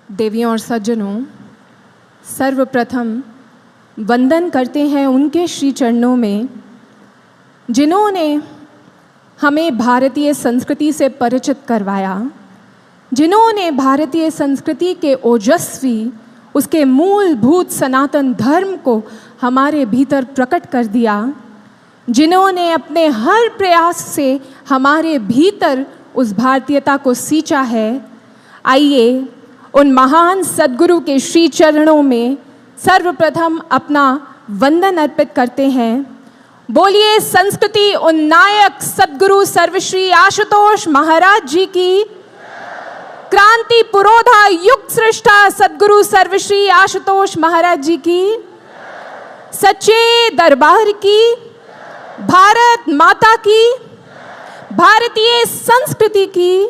देवियों और सज्जनों, सर्वप्रथम वंदन करते हैं उनके श्री चरणों में जिन्होंने हमें भारतीय संस्कृति से परिचित करवाया, जिन्होंने भारतीय संस्कृति के ओजस्वी, उसके मूलभूत सनातन धर्म को हमारे भीतर प्रकट कर दिया, जिन्होंने अपने हर प्रयास से हमारे भीतर उस भारतीयता को सींचा है। आइए उन महान सद्गुरु के श्री चरणों में सर्वप्रथम अपना वंदन अर्पित करते हैं। बोलिए संस्कृति उन्नायक सद्गुरु सर्वश्री आशुतोष महाराज जी की, क्रांति पुरोधा युग सृष्टा सद्गुरु सर्वश्री आशुतोष महाराज जी की, सच्चे दरबार की, भारत माता की, भारतीय संस्कृति की।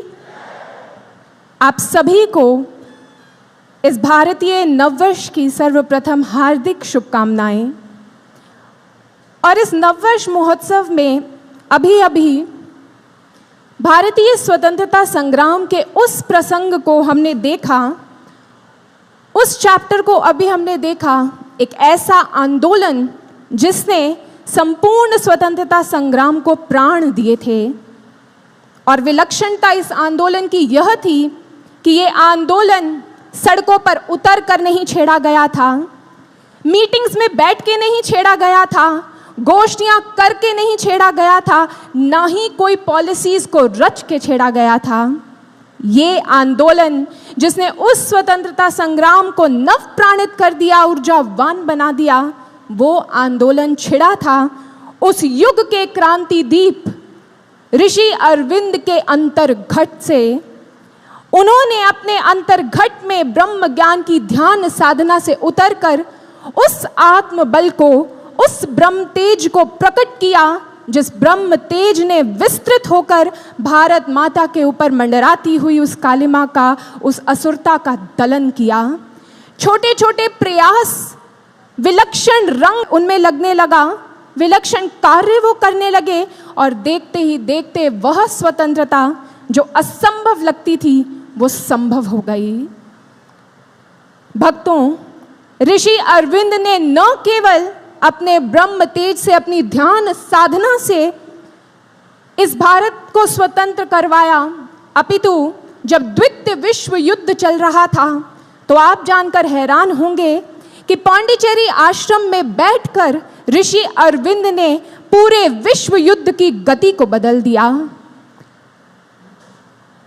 आप सभी को इस भारतीय नववर्ष की सर्वप्रथम हार्दिक शुभकामनाएं। और इस नववर्ष महोत्सव में अभी अभी भारतीय स्वतंत्रता संग्राम के उस प्रसंग को हमने देखा, उस चैप्टर को अभी हमने देखा, एक ऐसा आंदोलन जिसने संपूर्ण स्वतंत्रता संग्राम को प्राण दिए थे। और विलक्षणता इस आंदोलन की यह थी कि ये आंदोलन सड़कों पर उतर कर नहीं छेड़ा गया था, मीटिंग्स में बैठ के नहीं छेड़ा गया था, गोष्ठियां करके नहीं छेड़ा गया था, ना ही कोई पॉलिसीज को रच के छेड़ा गया था। ये आंदोलन जिसने उस स्वतंत्रता संग्राम को नव प्राणित कर दिया, ऊर्जावान बना दिया, वो आंदोलन छिड़ा था उस युग के क्रांति दीप ऋषि अरविंद के अंतर्घट से। उन्होंने अपने अंतर्घट में ब्रह्म ज्ञान की ध्यान साधना से उतरकर उस आत्म बल को, उस ब्रह्म तेज को प्रकट किया, जिस ब्रह्म तेज ने विस्तृत होकर भारत माता के ऊपर मंडराती हुई उस कालिमा का, उस असुरता का दलन किया। छोटे छोटे प्रयास, विलक्षण रंग उनमें लगने लगा, विलक्षण कार्य वो करने लगे, और देखते ही देखते वह स्वतंत्रता जो असंभव लगती थी वो संभव हो गई। भक्तों, ऋषि अरविंद ने न केवल अपने ब्रह्म तेज से, अपनी ध्यान साधना से इस भारत को स्वतंत्र करवाया, अपितु जब द्वितीय विश्व युद्ध चल रहा था तो आप जानकर हैरान होंगे कि पांडिचेरी आश्रम में बैठकर ऋषि अरविंद ने पूरे विश्व युद्ध की गति को बदल दिया।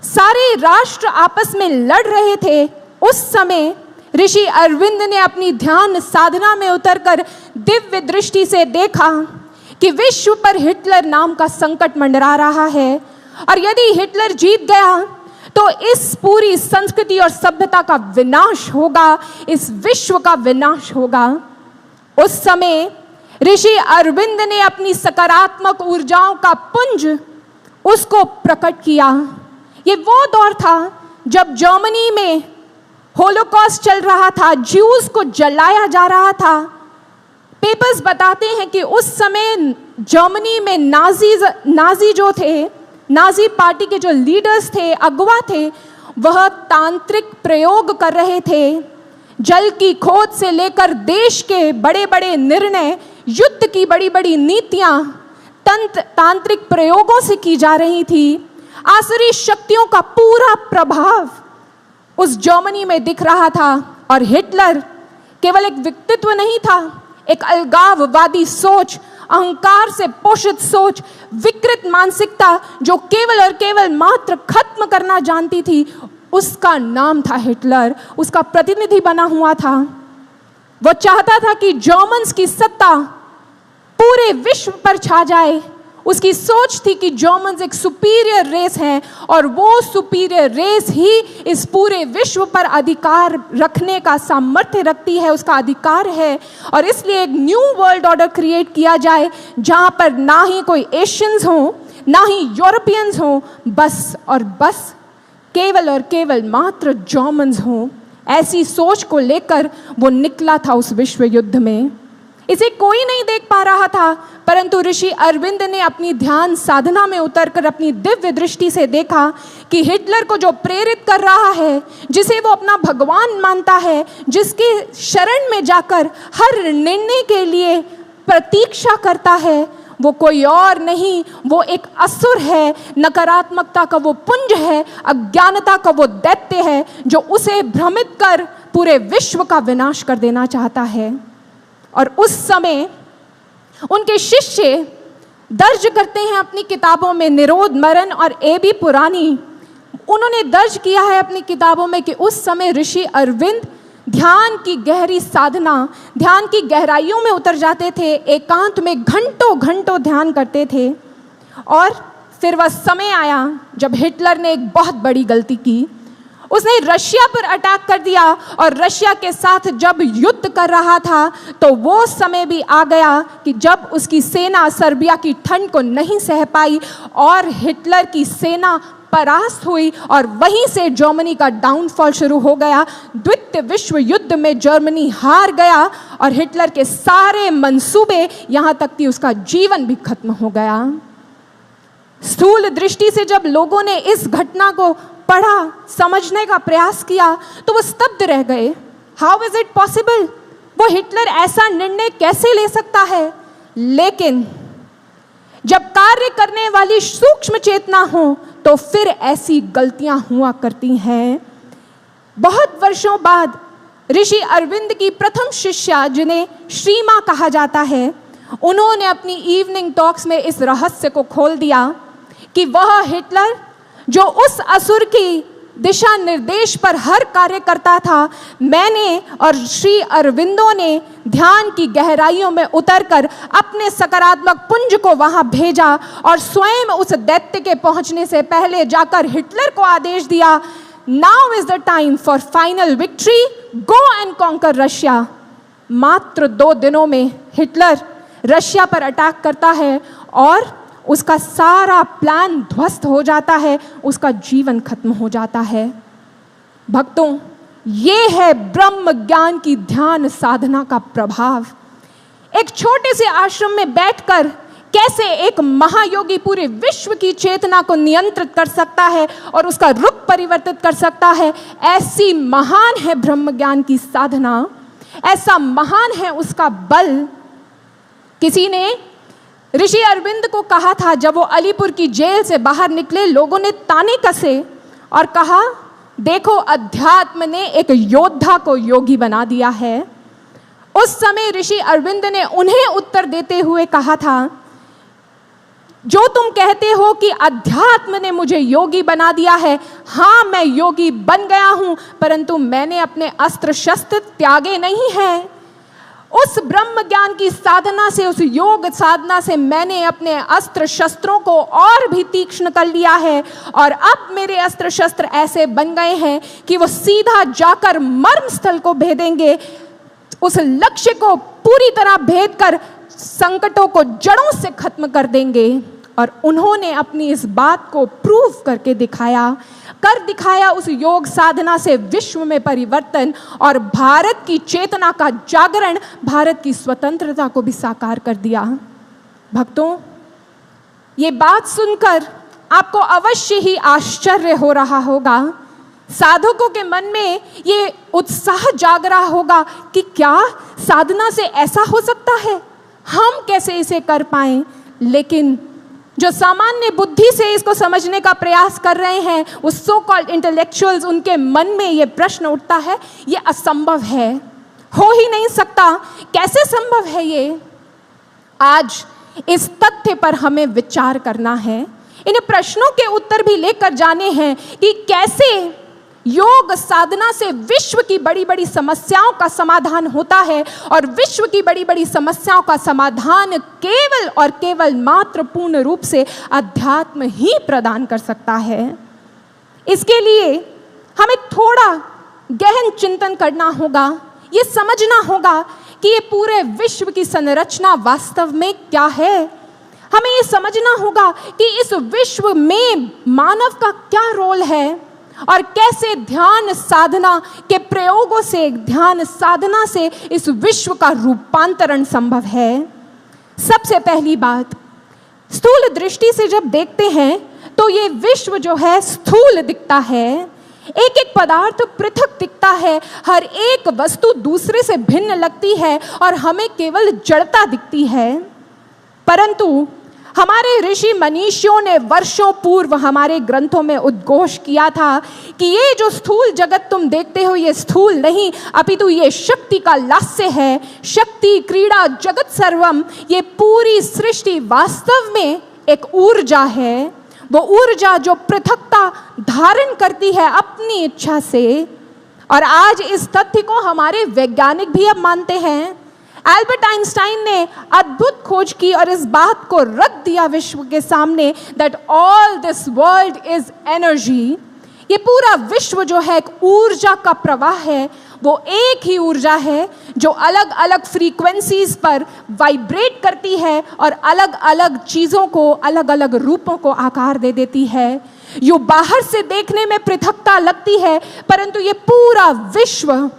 सारे राष्ट्र आपस में लड़ रहे थे, उस समय ऋषि अरविंद ने अपनी ध्यान साधना में उतरकर दिव्य दृष्टि से देखा कि विश्व पर हिटलर नाम का संकट मंडरा रहा है, और यदि हिटलर जीत गया तो इस पूरी संस्कृति और सभ्यता का विनाश होगा, इस विश्व का विनाश होगा। उस समय ऋषि अरविंद ने अपनी सकारात्मक ऊर्जाओं का पुंज उसको प्रकट किया। ये वो दौर था जब जर्मनी में होलोकॉस्ट चल रहा था, ज्यूज को जलाया जा रहा था। पेपर्स बताते हैं कि उस समय जर्मनी में नाजी जो थे, नाजी पार्टी के जो लीडर्स थे, अगुवा थे, वह तांत्रिक प्रयोग कर रहे थे। जल की खोज से लेकर देश के बड़े बड़े निर्णय, युद्ध की बड़ी बड़ी नीतियां तांत्रिक प्रयोगों से की जा रही थी। आसुरी शक्तियों का पूरा प्रभाव उस जर्मनी में दिख रहा था, और हिटलर केवल एक व्यक्तित्व नहीं था, एक अलगाववादी सोच, अहंकार से पोषित सोच, विकृत मानसिकता जो केवल और केवल मात्र खत्म करना जानती थी, उसका नाम था हिटलर। उसका प्रतिनिधि बना हुआ था। वो चाहता था कि जर्मन्स की सत्ता पूरे विश्व पर छा जाए। उसकी सोच थी कि जर्मन्स एक सुपीरियर रेस हैं, और वो सुपीरियर रेस ही इस पूरे विश्व पर अधिकार रखने का सामर्थ्य रखती है, उसका अधिकार है। और इसलिए एक न्यू वर्ल्ड ऑर्डर क्रिएट किया जाए जहां पर ना ही कोई एशियंस हो, ना ही यूरोपियंस हो, बस और बस केवल और केवल मात्र जर्मन्स हो। ऐसी सोच को लेकर वो निकला था उस विश्व युद्ध में। इसे कोई नहीं देख पा रहा था, परंतु ऋषि अरविंद ने अपनी ध्यान साधना में उतरकर अपनी दिव्य दृष्टि से देखा कि हिटलर को जो प्रेरित कर रहा है, जिसे वो अपना भगवान मानता है, जिसके शरण में जाकर हर निर्णय के लिए प्रतीक्षा करता है, वो कोई और नहीं, वो एक असुर है, नकारात्मकता का वो पुंज है, अज्ञानता का वो दैत्य है, जो उसे भ्रमित कर पूरे विश्व का विनाश कर देना चाहता है। और उस समय उनके शिष्य दर्ज करते हैं अपनी किताबों में, निरोध मरण और A.B. पुरानी, उन्होंने दर्ज किया है अपनी किताबों में कि उस समय ऋषि अरविंद ध्यान की गहरी साधना, ध्यान की गहराइयों में उतर जाते थे, एकांत में घंटों घंटों ध्यान करते थे। और फिर वह समय आया जब हिटलर ने एक बहुत बड़ी गलती की। उसने रशिया पर अटैक कर दिया और रशिया के साथ जब युद्ध कर रहा था तो वो समय भी आ गया कि जब उसकी सेना सर्बिया की ठंड को नहीं सह पाई और हिटलर की सेना परास्त हुई और वहीं से जर्मनी का डाउनफॉल शुरू हो गया। द्वितीय विश्व युद्ध में जर्मनी हार गया और हिटलर के सारे मंसूबे, यहाँ तक कि उसका जीवन भी खत्म हो गया। स्थूल दृष्टि से जब लोगों ने इस घटना को पढ़ा, समझने का प्रयास किया, तो वो स्तब्ध रह गए। How is it possible? वो हिटलर ऐसा निर्णय कैसे ले सकता है? लेकिन जब कार्य करने वाली सूक्ष्म चेतना हो तो फिर ऐसी गलतियां हुआ करती हैं। बहुत वर्षों बाद ऋषि अरविंद की प्रथम शिष्या, जिन्हें श्रीमा कहा जाता है, उन्होंने अपनी इवनिंग टॉक्स में इस रहस्य को खोल दिया कि वह हिटलर जो उस असुर की दिशा निर्देश पर हर कार्य करता था, मैंने और श्री अरविंदो ने ध्यान की गहराइयों में उतरकर अपने सकारात्मक पुंज को वहां भेजा और स्वयं उस दैत्य के पहुंचने से पहले जाकर हिटलर को आदेश दिया, now is the time for final victory, go and conquer Russia. मात्र 2 दिनों में हिटलर रशिया पर अटैक करता है और उसका सारा प्लान ध्वस्त हो जाता है, उसका जीवन खत्म हो जाता है। भक्तों, ये है ब्रह्म ज्ञान की ध्यान साधना का प्रभाव। एक छोटे से आश्रम में बैठकर कैसे एक महायोगी पूरे विश्व की चेतना को नियंत्रित कर सकता है और उसका रुख परिवर्तित कर सकता है, ऐसी महान है ब्रह्म ज्ञान की साधना, ऐसा महान है उसका बल। किसी ने ऋषि अरविंद को कहा था, जब वो अलीपुर की जेल से बाहर निकले, लोगों ने ताने कसे और कहा, देखो अध्यात्म ने एक योद्धा को योगी बना दिया है। उस समय ऋषि अरविंद ने उन्हें उत्तर देते हुए कहा था, जो तुम कहते हो कि अध्यात्म ने मुझे योगी बना दिया है, हाँ मैं योगी बन गया हूं, परंतु मैंने अपने अस्त्र शस्त्र त्यागे नहीं हैं। उस ब्रह्म ज्ञान की साधना से, उस योग साधना से मैंने अपने अस्त्र शस्त्रों को और भी तीक्ष्ण कर लिया है और अब मेरे अस्त्र शस्त्र ऐसे बन गए हैं कि वो सीधा जाकर मर्म स्थल को भेदेंगे, उस लक्ष्य को पूरी तरह भेद कर संकटों को जड़ों से खत्म कर देंगे। और उन्होंने अपनी इस बात को प्रूव करके दिखाया उस योग साधना से विश्व में परिवर्तन और भारत की चेतना का जागरण, भारत की स्वतंत्रता को भी साकार कर दिया। भक्तों, ये बात सुनकर आपको अवश्य ही आश्चर्य हो रहा होगा, साधकों के मन में ये उत्साह जाग रहा होगा कि क्या साधना से ऐसा हो सकता है, हम कैसे इसे कर पाएं। लेकिन जो सामान्य बुद्धि से इसको समझने का प्रयास कर रहे हैं, उस सो कॉल्ड इंटेलेक्चुअल्स, उनके मन में ये प्रश्न उठता है, ये असंभव है, हो ही नहीं सकता, कैसे संभव है ये। आज इस तथ्य पर हमें विचार करना है, इन प्रश्नों के उत्तर भी लेकर जाने हैं कि कैसे योग साधना से विश्व की बड़ी बड़ी समस्याओं का समाधान होता है और विश्व की बड़ी बड़ी समस्याओं का समाधान केवल और केवल मात्र पूर्ण रूप से अध्यात्म ही प्रदान कर सकता है। इसके लिए हमें थोड़ा गहन चिंतन करना होगा, ये समझना होगा कि ये पूरे विश्व की संरचना वास्तव में क्या है। हमें ये समझना होगा कि इस विश्व में मानव का क्या रोल है और कैसे ध्यान साधना के प्रयोगों से, ध्यान साधना से इस विश्व का रूपांतरण संभव है। सबसे पहली बात, स्थूल दृष्टि से जब देखते हैं तो ये विश्व जो है स्थूल दिखता है, एक एक पदार्थ पृथक दिखता है, हर एक वस्तु दूसरे से भिन्न लगती है और हमें केवल जड़ता दिखती है। परंतु हमारे ऋषि मनीषियों ने वर्षों पूर्व हमारे ग्रंथों में उद्घोष किया था कि ये जो स्थूल जगत तुम देखते हो ये स्थूल नहीं, अपितु ये शक्ति का लास्य है। शक्ति, क्रीड़ा, जगत सर्वम, ये पूरी सृष्टि वास्तव में एक ऊर्जा है। वो ऊर्जा जो पृथकता धारण करती है अपनी इच्छा से। और आज इस तथ्य को हमारे वैज्ञानिक भी अब मानते हैं। एल्बर्ट आइंस्टाइन ने अद्भुत खोज की और इस बात को रख दिया विश्व के सामने that all this world is energy. ये पूरा विश्व जो है एक ऊर्जा का प्रवाह है। वो एक ही ऊर्जा है जो अलग अलग फ्रीक्वेंसीज पर वाइब्रेट करती है और अलग अलग चीज़ों को, अलग अलग रूपों को आकार दे देती है। यो बाहर से देखने में पृथकता लगती है, परंतु ये पूरा विश्व,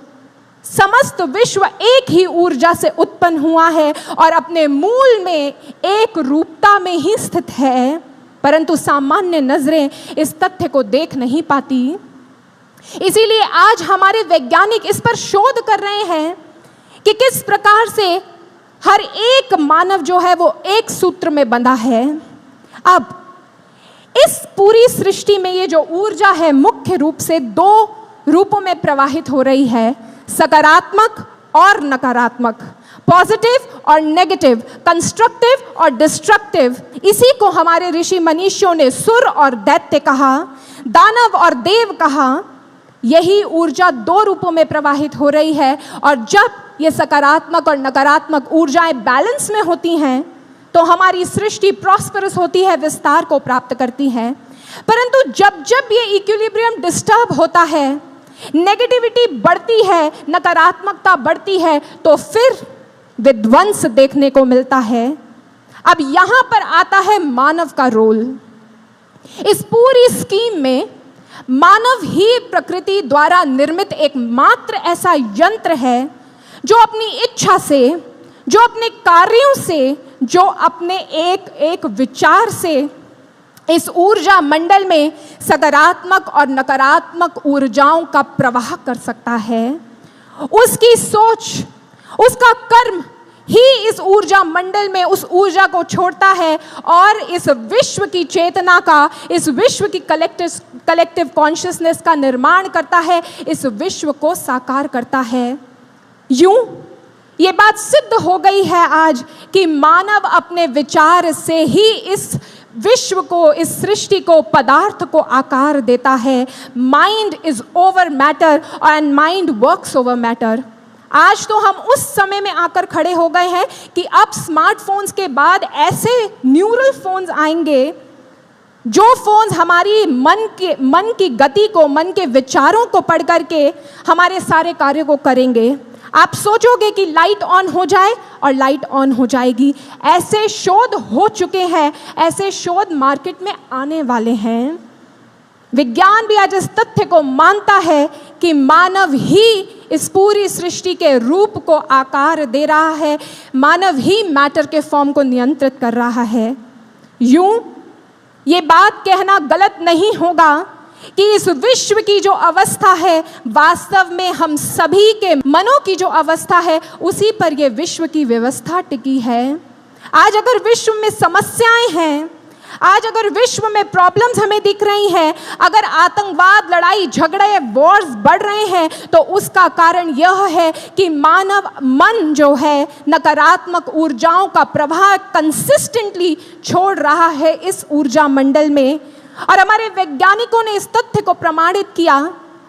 समस्त विश्व एक ही ऊर्जा से उत्पन्न हुआ है और अपने मूल में एक रूपता में ही स्थित है। परंतु सामान्य नजरें इस तथ्य को देख नहीं पाती। इसीलिए आज हमारे वैज्ञानिक इस पर शोध कर रहे हैं कि किस प्रकार से हर एक मानव जो है वो एक सूत्र में बंधा है। अब इस पूरी सृष्टि में ये जो ऊर्जा है मुख्य रूप से दो रूपों में प्रवाहित हो रही है, सकारात्मक और नकारात्मक, पॉजिटिव और नेगेटिव, कंस्ट्रक्टिव और डिस्ट्रक्टिव। इसी को हमारे ऋषि मनीषियों ने सुर और दैत्य कहा, दानव और देव कहा। यही ऊर्जा दो रूपों में प्रवाहित हो रही है और जब ये सकारात्मक और नकारात्मक ऊर्जाएं बैलेंस में होती हैं तो हमारी सृष्टि प्रॉस्परस होती है, विस्तार को प्राप्त करती है। परंतु जब जब ये इक्विलिब्रियम डिस्टर्ब होता है, नेगेटिविटी बढ़ती है, नकारात्मकता बढ़ती है, तो फिर विध्वंस देखने को मिलता है। अब यहां पर आता है मानव का रोल। इस पूरी स्कीम में मानव ही प्रकृति द्वारा निर्मित एकमात्र ऐसा यंत्र है जो अपनी इच्छा से, जो अपने कार्यों से, जो अपने एक एक विचार से इस ऊर्जा मंडल में सकारात्मक और नकारात्मक ऊर्जाओं का प्रवाह कर सकता है। उसकी सोच, उसका कर्म ही इस ऊर्जा मंडल में उस ऊर्जा को छोड़ता है और इस विश्व की चेतना का, इस विश्व की कलेक्टिव कॉन्शियसनेस का निर्माण करता है, इस विश्व को साकार करता है। यूं ये बात सिद्ध हो गई है आज कि मानव अपने विचार से ही इस विश्व को, इस सृष्टि को, पदार्थ को आकार देता है। Mind is over matter and mind works over matter. आज तो हम उस समय में आकर खड़े हो गए हैं कि अब स्मार्टफोन्स के बाद ऐसे न्यूरल फोन्स आएंगे जो फोन्स हमारी मन की गति को, मन के विचारों को पढ़ करके हमारे सारे कार्यों को करेंगे। आप सोचोगे कि लाइट ऑन हो जाए और लाइट ऑन हो जाएगी। ऐसे शोध हो चुके हैं, ऐसे शोध मार्केट में आने वाले हैं। विज्ञान भी आज इस तथ्य को मानता है कि मानव ही इस पूरी सृष्टि के रूप को आकार दे रहा है, मानव ही मैटर के फॉर्म को नियंत्रित कर रहा है। यूं ये बात कहना गलत नहीं होगा कि इस विश्व की जो अवस्था है वास्तव में हम सभी के मनों की जो अवस्था है उसी पर यह विश्व की व्यवस्था टिकी है। आज अगर विश्व में समस्याएं हैं, आज अगर विश्व में प्रॉब्लम्स हमें दिख रही हैं, अगर आतंकवाद, लड़ाई झगड़े, वॉर्स बढ़ रहे हैं, तो उसका कारण यह है कि मानव मन जो है नकारात्मक ऊर्जाओं का प्रवाह कंसिस्टेंटली छोड़ रहा है इस ऊर्जा मंडल में। और हमारे वैज्ञानिकों ने इस तथ्य को प्रमाणित किया।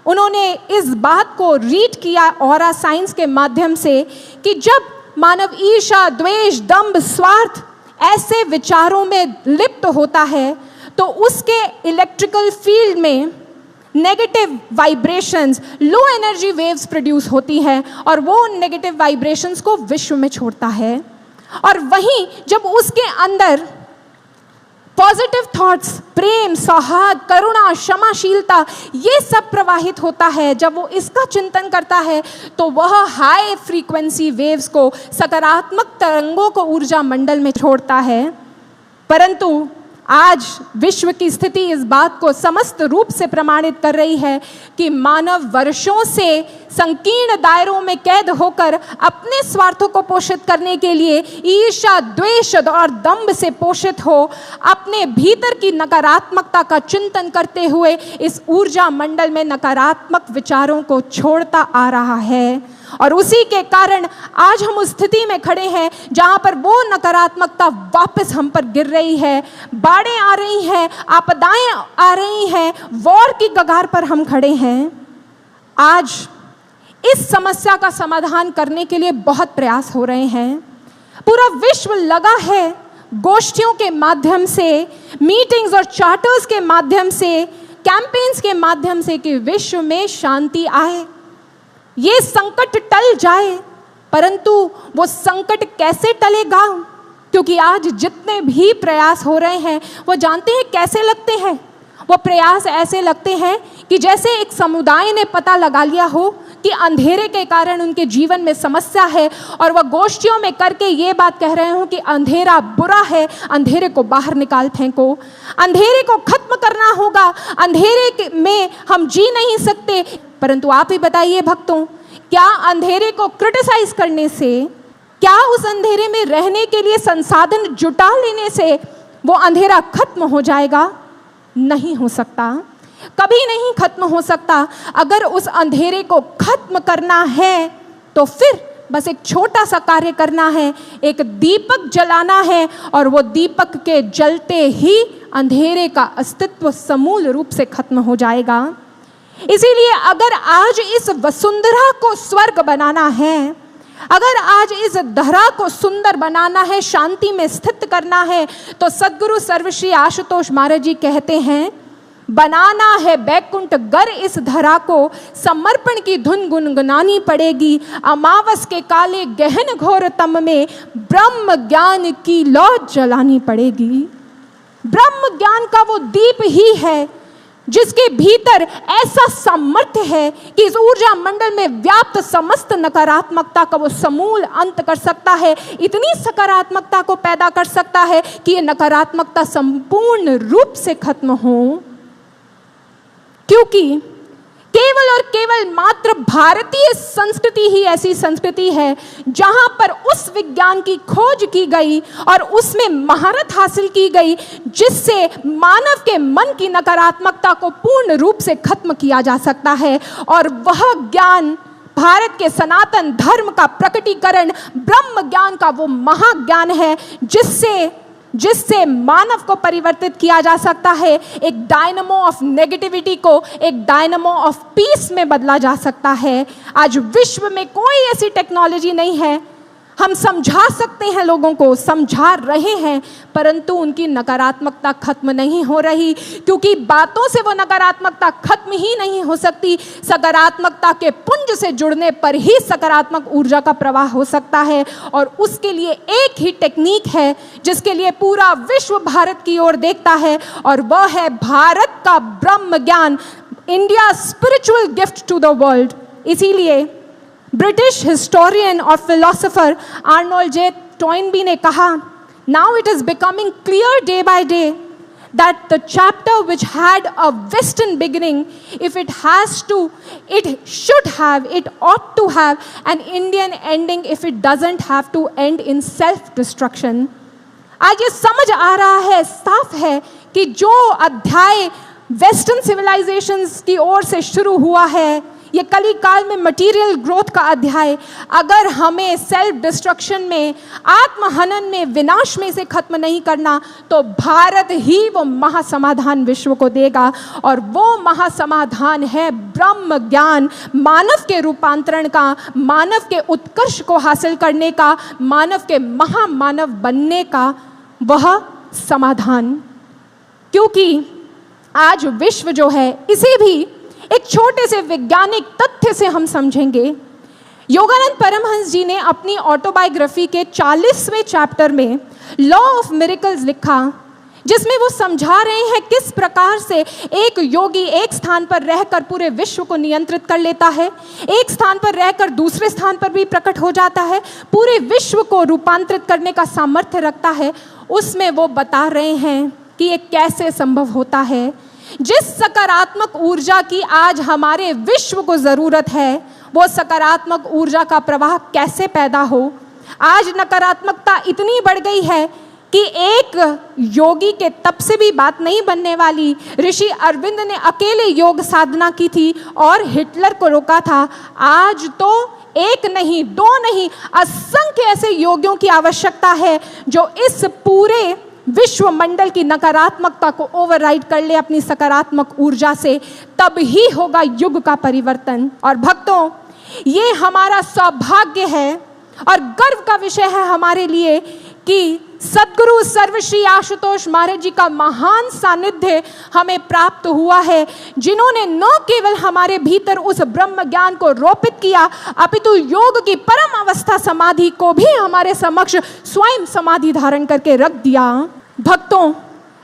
उन्होंने इस बात को रीड किया ऑरा साइंस के माध्यम से कि जब मानव ईर्ष्या, द्वेष, दंभ, स्वार्थ ऐसे विचारों में लिप्त होता है तो उसके इलेक्ट्रिकल फील्ड में negative vibrations, low energy waves produce होती हैं और वो नेगेटिव वाइब्रेशंस को विश्व में छोड़ता है। और वहीं जब उसके अंदर पॉजिटिव थॉट्स, प्रेम, सौहार्द, करुणा, क्षमाशीलता, ये सब प्रवाहित होता है। जब वो इसका चिंतन करता है तो वह हाई फ्रीक्वेंसी वेव्स को, सकारात्मक तरंगों को ऊर्जा मंडल में छोड़ता है। परंतु आज विश्व की स्थिति इस बात को समस्त रूप से प्रमाणित कर रही है कि मानव वर्षों से संकीर्ण दायरों में कैद होकर अपने स्वार्थों को पोषित करने के लिए ईर्ष्या, द्वेष और दंभ से पोषित हो, अपने भीतर की नकारात्मकता का चिंतन करते हुए इस ऊर्जा मंडल में नकारात्मक विचारों को छोड़ता आ रहा है। और उसी के कारण आज हम उस स्थिति में खड़े हैं जहां पर वो नकारात्मकता वापस हम पर गिर रही है, बाढ़ें आ रही हैं, आपदाएं आ रही हैं, वॉर की कगार पर हम खड़े हैं। आज इस समस्या का समाधान करने के लिए बहुत प्रयास हो रहे हैं। पूरा विश्व लगा है गोष्ठियों के माध्यम से, मीटिंग्स और चार्टर्स के माध्यम से, कैंपेन्स के माध्यम से कि विश्व में शांति आए, ये संकट टल जाए। परंतु वो संकट कैसे टलेगा? क्योंकि आज जितने भी प्रयास हो रहे हैं वो जानते हैं कैसे लगते हैं। वो प्रयास ऐसे लगते हैं कि जैसे एक समुदाय ने पता लगा लिया हो कि अंधेरे के कारण उनके जीवन में समस्या है और वह गोष्ठियों में करके ये बात कह रहे हो कि अंधेरा बुरा है, अंधेरे को बाहर निकाल फेंको, अंधेरे को खत्म करना होगा, अंधेरे में हम जी नहीं सकते। परंतु आप ही बताइए भक्तों, क्या अंधेरे को क्रिटिसाइज करने से, क्या उस अंधेरे में रहने के लिए संसाधन जुटा लेने से वो अंधेरा खत्म हो जाएगा? नहीं हो सकता, कभी नहीं खत्म हो सकता। अगर उस अंधेरे को खत्म करना है तो फिर बस एक छोटा सा कार्य करना है, एक दीपक जलाना है और वो दीपक के जलते ही अंधेरे का अस्तित्व समूल रूप से खत्म हो जाएगा। इसीलिए अगर आज इस वसुंधरा को स्वर्ग बनाना है, अगर आज इस धरा को सुंदर बनाना है, शांति में स्थित करना है, तो सद्गुरु सर्वश्री आशुतोष महाराज जी कहते हैं, बनाना है बैकुंठ गर इस धरा को, समर्पण की धुन गुनगुनानी पड़ेगी, अमावस के काले गहन घोर तम में ब्रह्म ज्ञान की लौ जलानी पड़ेगी। ब्रह्म ज्ञान का वो दीप ही है जिसके भीतर ऐसा सामर्थ्य है कि इस ऊर्जा मंडल में व्याप्त समस्त नकारात्मकता का वो समूल अंत कर सकता है, इतनी सकारात्मकता को पैदा कर सकता है कि ये नकारात्मकता संपूर्ण रूप से खत्म हो। क्योंकि केवल और केवल मात्र भारतीय संस्कृति ही ऐसी संस्कृति है जहां पर उस विज्ञान की खोज की गई और उसमें महारत हासिल की गई जिससे मानव के मन की नकारात्मकता को पूर्ण रूप से खत्म किया जा सकता है। और वह ज्ञान भारत के सनातन धर्म का प्रकटीकरण ब्रह्म ज्ञान का वो महाज्ञान है जिससे मानव को परिवर्तित किया जा सकता है, एक डायनामो ऑफ नेगेटिविटी को एक डायनामो ऑफ पीस में बदला जा सकता है। आज विश्व में कोई ऐसी टेक्नोलॉजी नहीं है, हम समझा सकते हैं, लोगों को समझा रहे हैं, परंतु उनकी नकारात्मकता खत्म नहीं हो रही, क्योंकि बातों से वो नकारात्मकता खत्म ही नहीं हो सकती। सकारात्मकता के पुंज से जुड़ने पर ही सकारात्मक ऊर्जा का प्रवाह हो सकता है। और उसके लिए एक ही टेक्निक है जिसके लिए पूरा विश्व भारत की ओर देखता है, और वह है भारत का ब्रह्म ज्ञान, India spiritual gift to the world. इसीलिए ब्रिटिश हिस्टोरियन और फिलोसोफर आर्नोल्ड जे टॉइनबी ने कहा, now it is becoming clear day by day that the chapter which had a western beginning, if it has to, it should have, it ought to have an Indian ending if it doesn't have to end in self-destruction. आज ये समझ आ रहा है, साफ है कि जो अध्याय वेस्टर्न सिविलाइजेशंस की ओर से शुरू हुआ है, ये कली काल में मटीरियल ग्रोथ का अध्याय, अगर हमें सेल्फ डिस्ट्रक्शन में, आत्महनन में, विनाश में इसे खत्म नहीं करना, तो भारत ही वो महासमाधान विश्व को देगा। और वो महासमाधान है ब्रह्म ज्ञान, मानव के रूपांतरण का, मानव के उत्कर्ष को हासिल करने का, मानव के महामानव बनने का वह समाधान। क्योंकि आज विश्व जो है, इसे भी एक छोटे से वैज्ञानिक तथ्य से हम समझेंगे। योगानंद परमहंस जी ने अपनी ऑटोबायोग्राफी के 40वें चैप्टर में लॉ ऑफ मिरेकल्स लिखा जिसमें वो समझा रहे हैं किस प्रकार से एक योगी एक स्थान पर रहकर पूरे विश्व को नियंत्रित कर लेता है, एक स्थान पर रहकर दूसरे स्थान पर भी प्रकट हो जाता है, पूरे विश्व को रूपांतरित करने का सामर्थ्य रखता है। उसमें वो बता रहे हैं कि ये कैसे संभव होता है। जिस सकारात्मक ऊर्जा की आज हमारे विश्व को ज़रूरत है, वो सकारात्मक ऊर्जा का प्रवाह कैसे पैदा हो। आज नकारात्मकता इतनी बढ़ गई है कि एक योगी के तप से भी बात नहीं बनने वाली। ऋषि अरविंद ने अकेले योग साधना की थी और हिटलर को रोका था। आज तो एक नहीं, दो नहीं, असंख्य ऐसे योगियों की आवश्यकता है जो इस पूरे विश्व मंडल की नकारात्मकता को ओवरराइड कर ले अपनी सकारात्मक ऊर्जा से। तब ही होगा युग का परिवर्तन। और भक्तों, ये हमारा सौभाग्य है और गर्व का विषय है हमारे लिए कि सद्गुरु सर्वश्री आशुतोष महाराज जी का महान सानिध्य हमें प्राप्त हुआ है, जिन्होंने न केवल हमारे भीतर उस ब्रह्म ज्ञान को रोपित किया, अपितु योग की परम अवस्था समाधि को भी हमारे समक्ष स्वयं समाधि धारण करके रख दिया। भक्तों,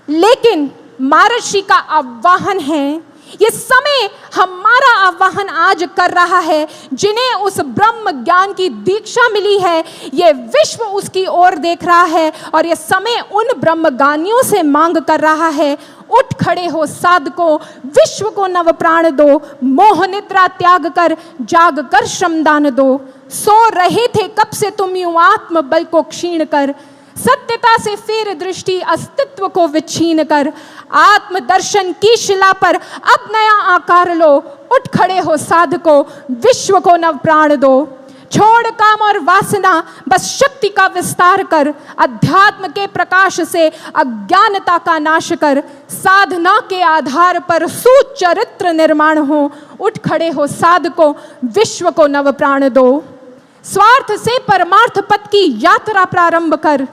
लेकिन महर्षि का आह्वान है, ये समय हमारा आह्वान आज कर रहा है, जिन्हें उस ब्रह्म ज्ञान की दीक्षा मिली है, ये विश्व उसकी ओर देख रहा है और ये समय उन ब्रह्मज्ञानियों से मांग कर रहा है, उठ खड़े हो साधको, विश्व को नव प्राण दो, मोह निद्रा त्याग कर जाग कर श्रमदान दो। सो रहे थे कब से तुम यूं आत्म बल को क्षीण कर, सत्यता से फेर दृष्टि अस्तित्व को विच्छीन कर, आत्मदर्शन की शिला पर अब नया आकार लो, उठ खड़े हो साधको, विश्व को नव प्राण दो। छोड़ काम और वासना, बस शक्ति का विस्तार कर, अध्यात्म के प्रकाश से अज्ञानता का नाश कर, साधना के आधार पर सुचरित्र निर्माण हो, उठ खड़े हो साधको, विश्व को नव प्राण दो। स्वार्थ से परमार्थ पथ की यात्रा प्रारंभ कर,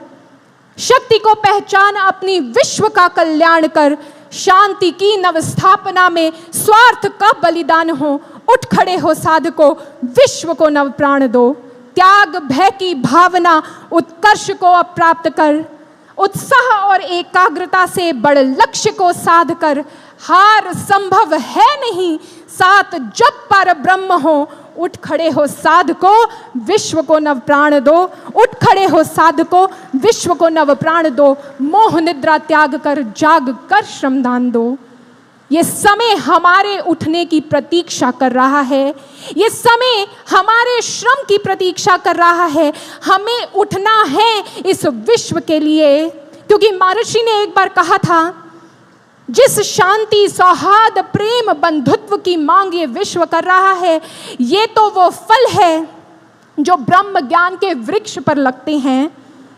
शक्ति को पहचान अपनी विश्व का कल्याण कर, शांति की नव स्थापना में स्वार्थ का बलिदान हो, उठ खड़े हो साधको, विश्व को नव प्राण दो। त्याग भय की भावना उत्कर्ष को अब प्राप्त कर, उत्साह और एकाग्रता से बड़ लक्ष्य को साध कर, हार संभव है नहीं, साथ जब पर ब्रह्म हो, उठ खड़े हो साधको, विश्व को नव प्राण दो। उठ खड़े हो साधको, विश्व को नव प्राण दो, मोह निद्रा त्याग कर जाग कर श्रमदान दो। ये समय हमारे उठने की प्रतीक्षा कर रहा है, ये समय हमारे श्रम की प्रतीक्षा कर रहा है। हमें उठना है इस विश्व के लिए, क्योंकि महर्षि ने एक बार कहा था, जिस शांति सौहार्द प्रेम बंधुत्व की मांग ये विश्व कर रहा है, ये तो वो फल है जो ब्रह्म ज्ञान के वृक्ष पर लगते हैं।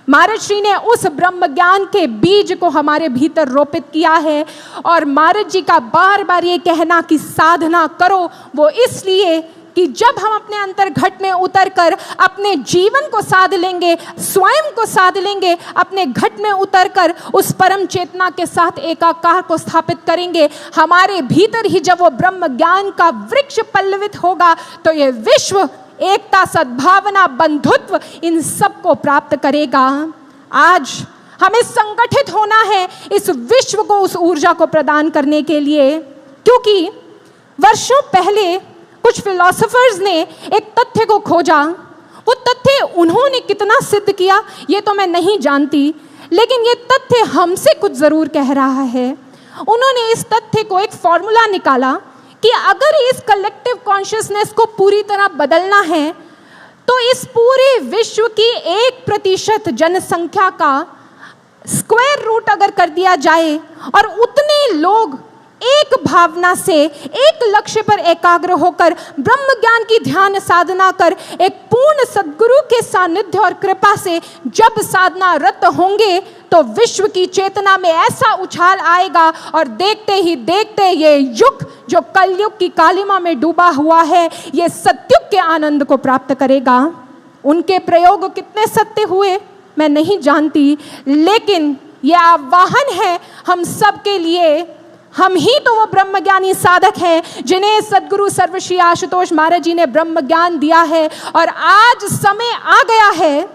महर्षि ने उस ब्रह्म ज्ञान के बीज को हमारे भीतर रोपित किया है। और महाराज जी का बार बार ये कहना कि साधना करो, वो इसलिए कि जब हम अपने अंतर घट में उतर कर अपने जीवन को साध लेंगे, स्वयं को साध लेंगे, अपने घट में उतर कर उस परम चेतना के साथ एकाकार को स्थापित करेंगे, हमारे भीतर ही जब वो ब्रह्म ज्ञान का वृक्ष पल्लवित होगा, तो ये विश्व एकता, सद्भावना, बंधुत्व इन सब को प्राप्त करेगा। आज हमें संगठित होना है इस विश्व को उस ऊर्जा को प्रदान करने के लिए, क्योंकि वर्षों पहले कुछ फिलोसोफर्स ने एक तथ्य को खोजा। वो तथ्य उन्होंने कितना सिद्ध किया ये तो मैं नहीं जानती, लेकिन ये तथ्य हमसे कुछ ज़रूर कह रहा है। उन्होंने इस तथ्य को एक फॉर्मूला निकाला कि अगर इस कलेक्टिव कॉन्शियसनेस को पूरी तरह बदलना है, तो इस पूरे विश्व की 1% जनसंख्या का स्क्वायर रूट अगर कर दिया जाए और उतने लोग एक भावना से एक लक्ष्य पर एकाग्र होकर ब्रह्म ज्ञान की ध्यान साधना कर एक पूर्ण सद्गुरु के सानिध्य और कृपा से जब साधना रत होंगे, तो विश्व की चेतना में ऐसा उछाल आएगा और देखते ही देखते ये युग जो कलयुग की कालिमा में डूबा हुआ है, ये सत्युग के आनंद को प्राप्त करेगा। उनके प्रयोग कितने सत्य हुए मैं नहीं जानती, लेकिन यह आह्वान है हम सब के लिए। हम ही तो वो ब्रह्मज्ञानी साधक हैं जिन्हें सद्गुरु सर्वश्री आशुतोष महाराज जी ने ब्रह्म ज्ञान दिया है। और आज समय आ गया है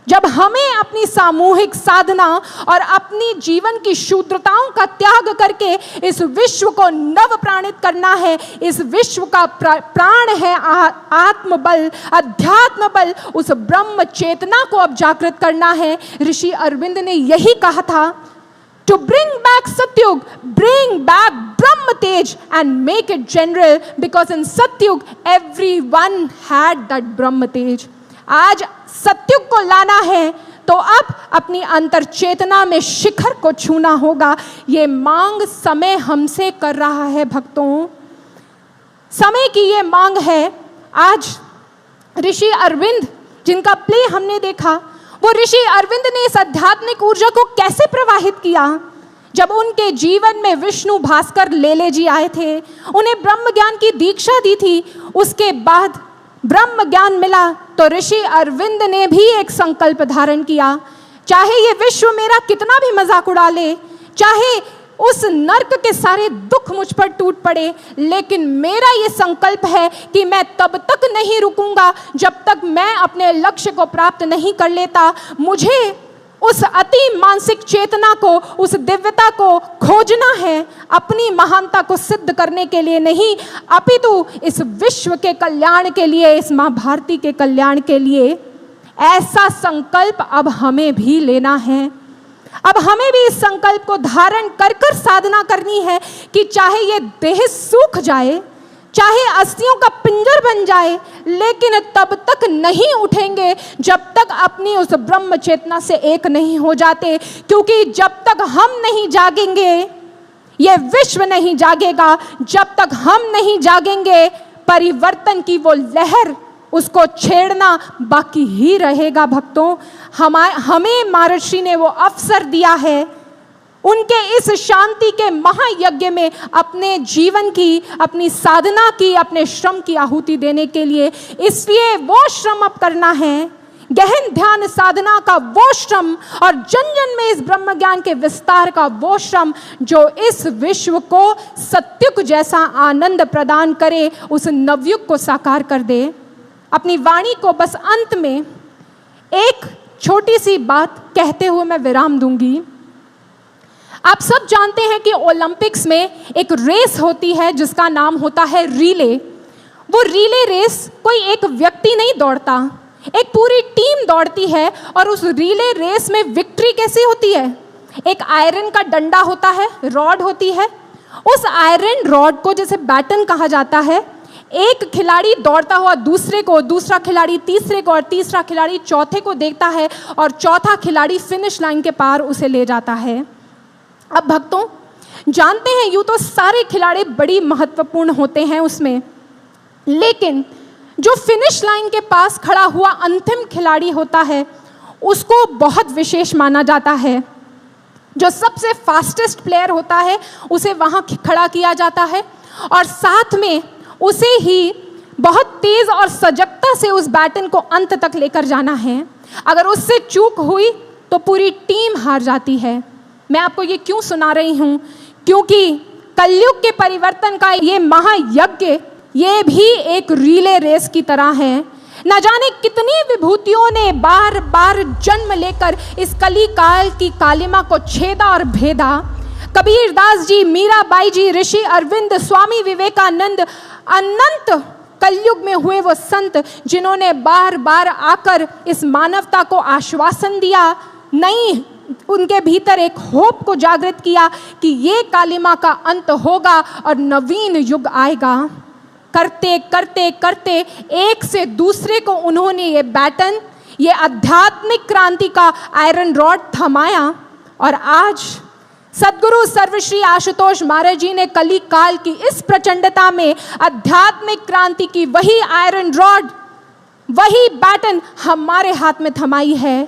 जब हमें अपनी सामूहिक साधना और अपनी जीवन की शूद्रताओं का त्याग करके इस विश्व को नव प्राणित करना है, इस विश्व का प्राण है आत्मबल, अध्यात्म बल, उस ब्रह्म चेतना को अब जागृत करना है। ऋषि अरविंद ने यही कहा था, to bring back Satyug, bring back Brahma Tej and make it general, because in Satyug everyone had that Brahma Tej. आज सत्युग को लाना है तो अब अपनी अंतर चेतना में शिखर को छूना होगा। ये मांग समय हमसे कर रहा है भक्तों, समय की ये मांग है। आज ऋषि अरविंद जिनका प्ले हमने देखा, वो ऋषि अरविंद ने इस आध्यात्मिक ऊर्जा को कैसे प्रवाहित किया। जब उनके जीवन में विष्णु भास्कर लेले जी आए थे, उन्हें ब्रह्म ज्ञान की दीक्षा दी थी, उसके बाद ब्रह्म ज्ञान मिला तो ऋषि अरविंद ने भी एक संकल्प धारण किया, चाहे ये विश्व मेरा कितना भी मजाक उड़ा ले, चाहे उस नर्क के सारे दुख मुझ पर टूट पड़े, लेकिन मेरा ये संकल्प है कि मैं तब तक नहीं रुकूंगा जब तक मैं अपने लक्ष्य को प्राप्त नहीं कर लेता। मुझे उस अति मानसिक चेतना को, उस दिव्यता को खोजना है, अपनी महानता को सिद्ध करने के लिए नहीं, अपितु इस विश्व के कल्याण के लिए, इस माँ भारती के कल्याण के लिए। ऐसा संकल्प अब हमें भी लेना है। अब हमें भी इस संकल्प को धारण कर कर साधना करनी है कि चाहे ये देह सूख जाए, चाहे अस्थियों का पिंजर बन जाए, लेकिन तब तक नहीं उठेंगे जब तक अपनी उस ब्रह्म चेतना से एक नहीं हो जाते। क्योंकि जब तक हम नहीं जागेंगे, ये विश्व नहीं जागेगा। जब तक हम नहीं जागेंगे, परिवर्तन की वो लहर, उसको छेड़ना बाकी ही रहेगा। भक्तों, हमें महर्षि ने वो अवसर दिया है, उनके इस शांति के महायज्ञ में अपने जीवन की, अपनी साधना की, अपने श्रम की आहुति देने के लिए। इसलिए वो श्रम अब करना है, गहन ध्यान साधना का वो श्रम, और जन जन में इस ब्रह्म ज्ञान के विस्तार का वो श्रम जो इस विश्व को सत्युग जैसा आनंद प्रदान करे, उस नवयुग को साकार कर दे। अपनी वाणी को बस अंत में एक छोटी सी बात कहते हुए मैं विराम दूंगी। आप सब जानते हैं कि ओलंपिक्स में एक रेस होती है जिसका नाम होता है रिले। वो रिले रेस कोई एक व्यक्ति नहीं दौड़ता, एक पूरी टीम दौड़ती है। और उस रिले रेस में विक्ट्री कैसी होती है? एक आयरन का डंडा होता है, रॉड होती है, उस आयरन रॉड को जैसे बैटन कहा जाता है, एक खिलाड़ी दौड़ता हुआ दूसरे को, दूसरा खिलाड़ी तीसरे को, और तीसरा खिलाड़ी चौथे को देखता है, और चौथा खिलाड़ी फिनिश लाइन के पार उसे ले जाता है। अब भक्तों, जानते हैं यूं तो सारे खिलाड़ी बड़ी महत्वपूर्ण होते हैं उसमें, लेकिन जो फिनिश लाइन के पास खड़ा हुआ अंतिम खिलाड़ी होता है, उसको बहुत विशेष माना जाता है। जो सबसे फास्टेस्ट प्लेयर होता है उसे वहां खड़ा किया जाता है, और साथ में उसे ही बहुत तेज और सजगता से उस बैटन को अंत तक लेकर जाना है। अगर उससे चूक हुई तो पूरी टीम हार जाती है। मैं आपको ये क्यों सुना रही हूँ? क्योंकि कलयुग के परिवर्तन का ये महायज्ञ, ये भी एक रिले रेस की तरह है। न जाने कितनी विभूतियों ने बार बार जन्म लेकर इस कली काल की कालिमा को छेदा और भेदा। कबीरदास जी, मीराबाई जी, ऋषि अरविंद, स्वामी विवेकानंद, अनंत कलयुग में हुए वो संत जिन्होंने बार बार आकर इस मानवता को आश्वासन दिया, नहीं, उनके भीतर एक होप को जागृत किया कि ये कालिमा का अंत होगा और नवीन युग आएगा। करते करते करते एक से दूसरे को उन्होंने ये बैटन, ये आध्यात्मिक क्रांति का आयरन रॉड थमाया, और आज सद्गुरु सर्वश्री आशुतोष महाराज जी ने कली काल की इस प्रचंडता में आध्यात्मिक क्रांति की वही आयरन रॉड, वही बैटन हमारे हाथ में थमाई है।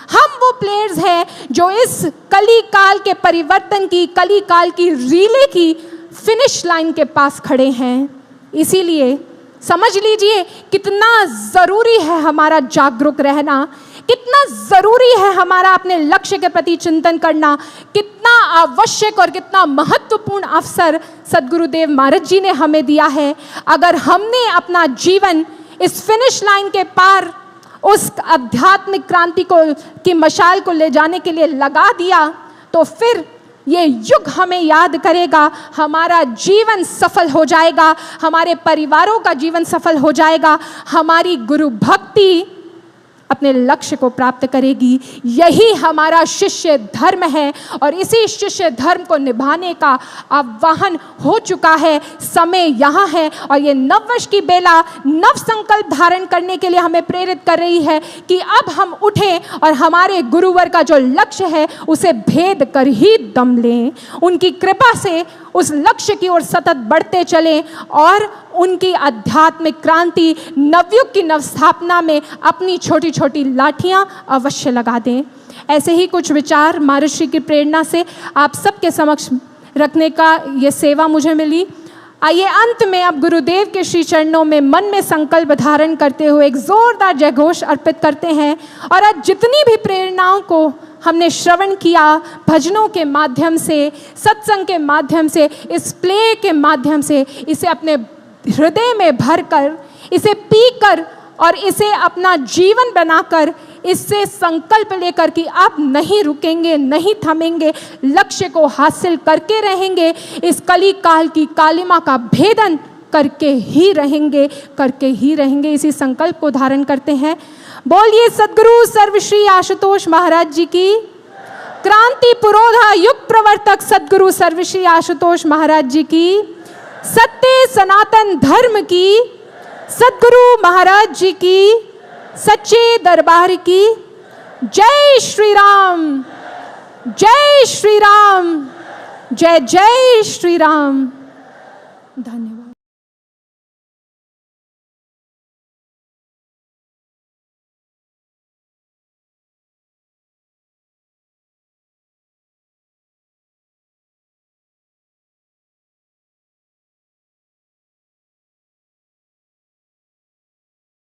हम वो प्लेयर्स हैं जो इस कली काल के परिवर्तन की, कली काल की रीले की फिनिश लाइन के पास खड़े हैं। इसीलिए समझ लीजिए कितना ज़रूरी है हमारा जागरूक रहना, कितना ज़रूरी है हमारा अपने लक्ष्य के प्रति चिंतन करना, कितना आवश्यक और कितना महत्वपूर्ण अवसर सद्गुरुदेव महाराज जी ने हमें दिया है। अगर हमने अपना जीवन इस फिनिश लाइन के पार उस आध्यात्मिक क्रांति को की मशाल को ले जाने के लिए लगा दिया, तो फिर ये युग हमें याद करेगा, हमारा जीवन सफल हो जाएगा, हमारे परिवारों का जीवन सफल हो जाएगा, हमारी गुरु भक्ति अपने लक्ष्य को प्राप्त करेगी। यही हमारा शिष्य धर्म है और इसी शिष्य धर्म को निभाने का आह्वान हो चुका है। समय यहाँ है और ये नववर्ष की बेला नव संकल्प धारण करने के लिए हमें प्रेरित कर रही है कि अब हम उठें और हमारे गुरुवर का जो लक्ष्य है उसे भेद कर ही दम लें। उनकी कृपा से उस लक्ष्य की ओर सतत बढ़ते चलें और उनकी आध्यात्मिक क्रांति, नवयुग की नवस्थापना में अपनी छोटी छोटी लाठियां अवश्य लगा दें। ऐसे ही कुछ विचार महर्षि की प्रेरणा से आप सबके समक्ष रखने का ये सेवा मुझे मिली। आइए अंत में अब गुरुदेव के श्री चरणों में मन में संकल्प धारण करते हुए एक जोरदार जयघोष अर्पित करते हैं और आज जितनी भी प्रेरणाओं को हमने श्रवण किया, भजनों के माध्यम से, सत्संग के माध्यम से, इस प्ले के माध्यम से, इसे अपने हृदय में भरकर, इसे पीकर और इसे अपना जीवन बनाकर, इससे संकल्प लेकर कि आप नहीं रुकेंगे, नहीं थमेंगे, लक्ष्य को हासिल करके रहेंगे, इस कली काल की कालिमा का भेदन करके ही रहेंगे, इसी संकल्प को धारण करते हैं। बोलिए सद्गुरु सर्वश्री आशुतोष महाराज जी की, क्रांति पुरोधा युग प्रवर्तक सद्गुरु सर्वश्री आशुतोष महाराज जी की, सत्य सनातन धर्म की, सद्गुरु महाराज जी की, सच्चे दरबार की। जय श्री राम, जय श्री राम, जय जय श्री राम। धन्यवाद।